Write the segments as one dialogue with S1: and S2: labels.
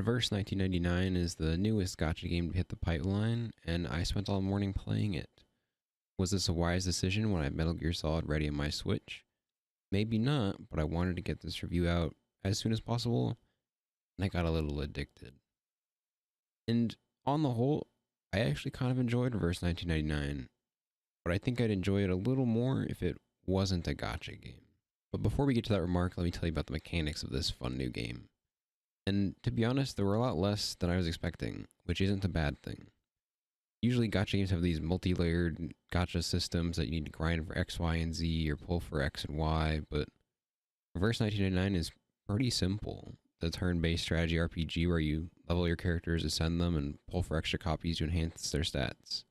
S1: Verse 1999 is the newest Gacha game to hit the pipeline, and I spent all morning playing it. Was this a wise decision when I had Metal Gear Solid ready on my Switch? Maybe not, but I wanted to get this review out as soon as possible, and I got a little addicted. And on the whole, I actually kind of enjoyed Verse 1999, but I think I'd enjoy it a little more if it wasn't a Gacha game. But before we get to that remark, let me tell you about the mechanics of this fun new game. And to be honest, there were a lot less than I was expecting, which isn't a bad thing. Usually gacha games have these multi-layered gacha systems that you need to grind for X, Y, and Z, or pull for X and Y, but Reverse 1999 is pretty simple. The turn-based strategy RPG where you level your characters, ascend them, and pull for extra copies to enhance their stats.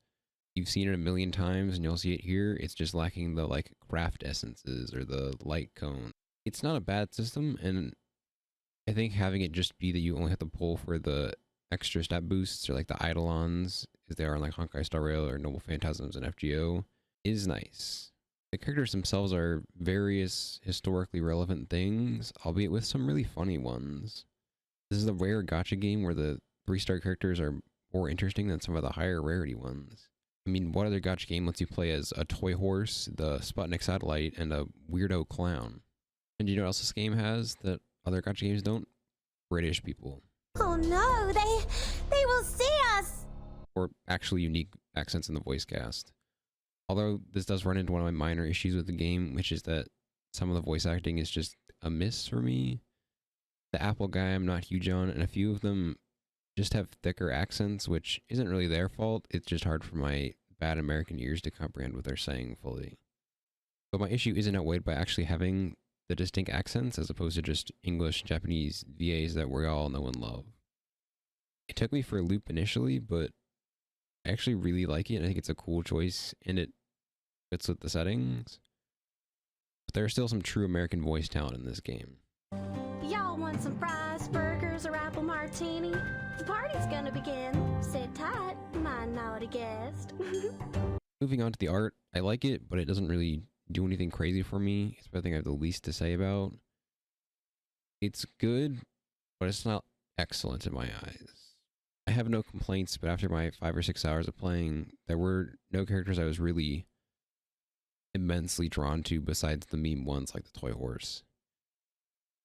S1: You've seen it a million times, and you'll see it here. It's just lacking the, craft essences or the light cone. It's not a bad system, and I think having it just be that you only have to pull for the extra stat boosts, or the Eidolons, as they are in Honkai Star Rail or Noble Phantasms and FGO, is nice. The characters themselves are various historically relevant things, albeit with some really funny ones. This is a rare gacha game where the 3-star characters are more interesting than some of the higher rarity ones. I mean, what other gacha game lets you play as a toy horse, the Sputnik satellite, and a weirdo clown? And do you know what else this game has that other gacha games don't? British people.
S2: Oh no, they will see us!
S1: Or actually unique accents in the voice cast. Although this does run into one of my minor issues with the game, which is that some of the voice acting is just a miss for me. The Apple guy I'm not huge on, and a few of them just have thicker accents, which isn't really their fault. It's just hard for my bad American ears to comprehend what they're saying fully. But my issue isn't outweighed by actually having the distinct accents as opposed to just English, Japanese VAs that we all know and love. It took me for a loop initially, but I actually really like it. I think it's a cool choice, and it fits with the settings. But there are still some true American voice talent in this game.
S2: Y'all want some fries, burgers, or apple martini? The party's gonna begin. Sit tight, my naughty guest.
S1: Moving on to the art, I like it, but it doesn't really do anything crazy for me. It's the thing I have the least to say about. It's good, but it's not excellent in my eyes. I have no complaints, but after my 5 or 6 hours of playing, there were no characters I was really immensely drawn to besides the meme ones like the toy horse.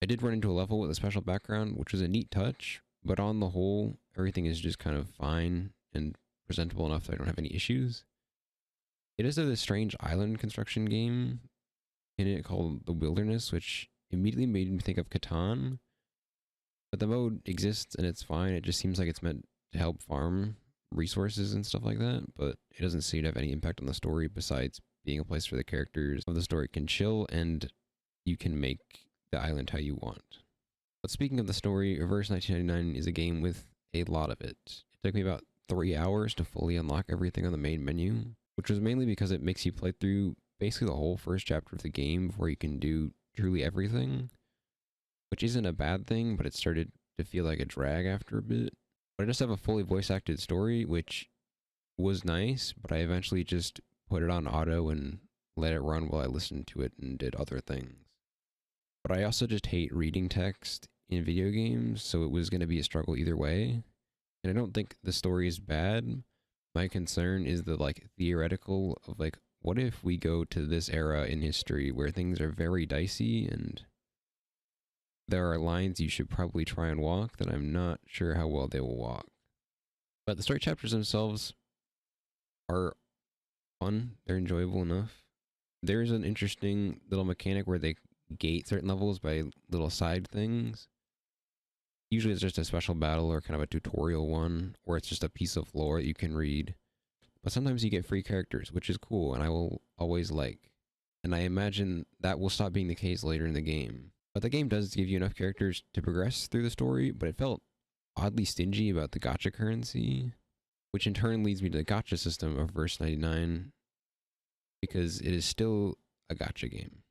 S1: I did run into a level with a special background, which was a neat touch, but on the whole, everything is just kind of fine and presentable enough that I don't have any issues. It is this strange island construction game in it called The Wilderness, which immediately made me think of Catan. But the mode exists and it's fine. It just seems like it's meant to help farm resources and stuff like that, but it doesn't seem to have any impact on the story besides being a place where the characters of the story can chill and you can make the island how you want. But speaking of the story, Reverse 1999 is a game with a lot of it. It took me about 3 hours to fully unlock everything on the main menu, which was mainly because it makes you play through basically the whole first chapter of the game before you can do truly everything, which isn't a bad thing, but it started to feel like a drag after a bit. But I just have a fully voice-acted story, which was nice, but I eventually just put it on auto and let it run while I listened to it and did other things. But I also just hate reading text in video games, so it was going to be a struggle either way. And I don't think the story is bad. My concern is the theoretical of what if we go to this era in history where things are very dicey and there are lines you should probably try and walk that I'm not sure how well they will walk. But the story chapters themselves are fun. They're enjoyable enough. There's an interesting little mechanic where they gate certain levels by little side things. Usually it's just a special battle or kind of a tutorial one, or it's just a piece of lore that you can read. But sometimes you get free characters, which is cool, and I will always like. And I imagine that will stop being the case later in the game. But the game does give you enough characters to progress through the story, but it felt oddly stingy about the gacha currency, which in turn leads me to the gacha system of Verse 99, because it is still a gacha game.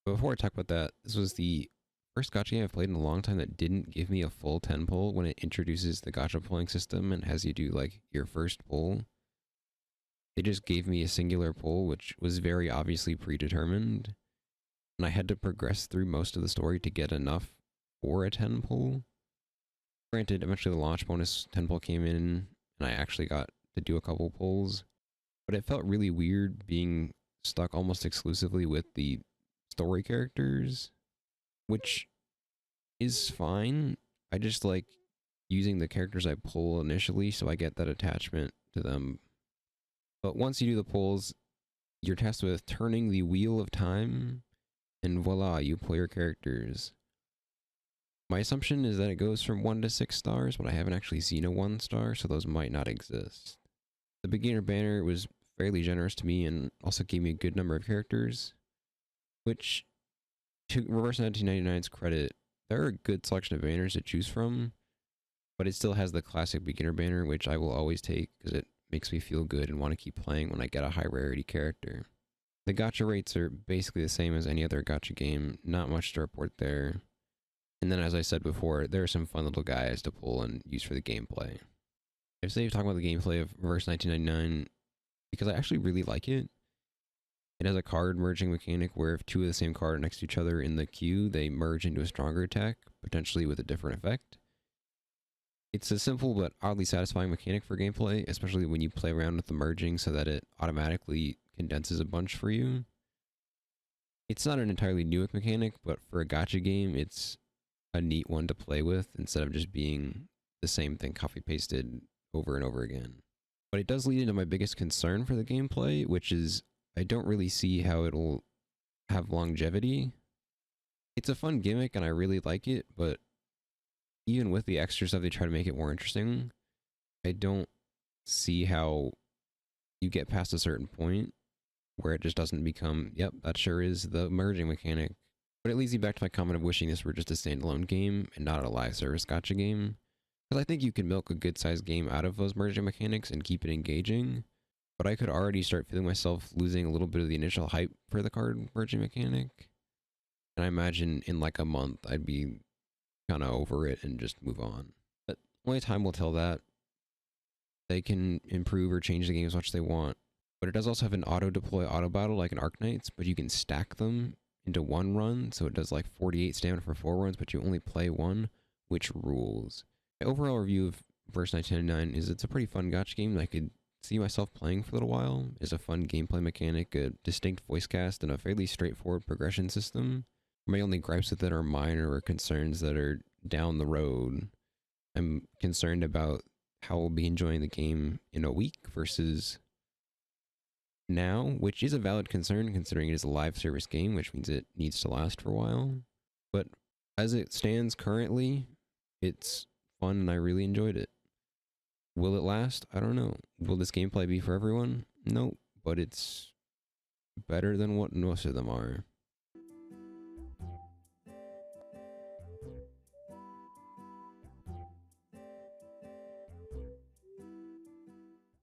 S1: But before I talk about that, this was the first gacha game I've played in a long time that didn't give me a full 10 pull when it introduces the gacha pulling system and has you do your first pull. They just gave me a singular pull, which was very obviously predetermined. And I had to progress through most of the story to get enough for a 10 pull. Granted, eventually the launch bonus 10 pull came in, and I actually got to do a couple pulls, but it felt really weird being stuck almost exclusively with the story characters, which is fine. I just like using the characters I pull initially, so I get that attachment to them. But once you do the pulls, you're tasked with turning the wheel of time, and voila, you pull your characters. My assumption is that it goes from 1 to 6 stars, but I haven't actually seen a 1 star, so those might not exist. The beginner banner was fairly generous to me and also gave me a good number of characters, which, to Reverse 1999's credit, there are a good selection of banners to choose from, but it still has the classic beginner banner, which I will always take because it makes me feel good and want to keep playing when I get a high rarity character. The gacha rates are basically the same as any other gacha game, not much to report there. And then, as I said before, there are some fun little guys to pull and use for the gameplay. I've saved talking about the gameplay of Reverse 1999 because I actually really like it. It has a card merging mechanic where if two of the same card are next to each other in the queue, they merge into a stronger attack, potentially with a different effect. It's a simple but oddly satisfying mechanic for gameplay, especially when you play around with the merging so that it automatically condenses a bunch for you. It's not an entirely new mechanic, but for a gacha game, it's a neat one to play with instead of just being the same thing copy pasted over and over again. But it does lead into my biggest concern for the gameplay, which is I don't really see how it'll have longevity. It's a fun gimmick and I really like it, but even with the extra stuff they try to make it more interesting, I don't see how you get past a certain point where it just doesn't become, yep, that sure is the merging mechanic. But it leads me back to my comment of wishing this were just a standalone game and not a live service gacha game. Because I think you can milk a good sized game out of those merging mechanics and keep it engaging. But I could already start feeling myself losing a little bit of the initial hype for the card merging mechanic. And I imagine in like a month I'd be kind of over it and just move on. But only time will tell that. They can improve or change the game as much as they want. But it does also have an auto-deploy auto-battle like an Arknights, but you can stack them into one run, so it does like 48 stamina for 4 runs, but you only play one, which rules. My overall review of Verse 1999 is it's a pretty fun gacha game that I could see myself playing for a little while. It's a fun gameplay mechanic, a distinct voice cast, and a fairly straightforward progression system. My only gripes with it are minor or concerns that are down the road. I'm concerned about how I'll be enjoying the game in a week versus now, which is a valid concern considering it is a live service game, which means it needs to last for a while. But as it stands currently, it's fun and I really enjoyed it. Will it last? I don't know. Will this gameplay be for everyone? No, but it's better than what most of them are.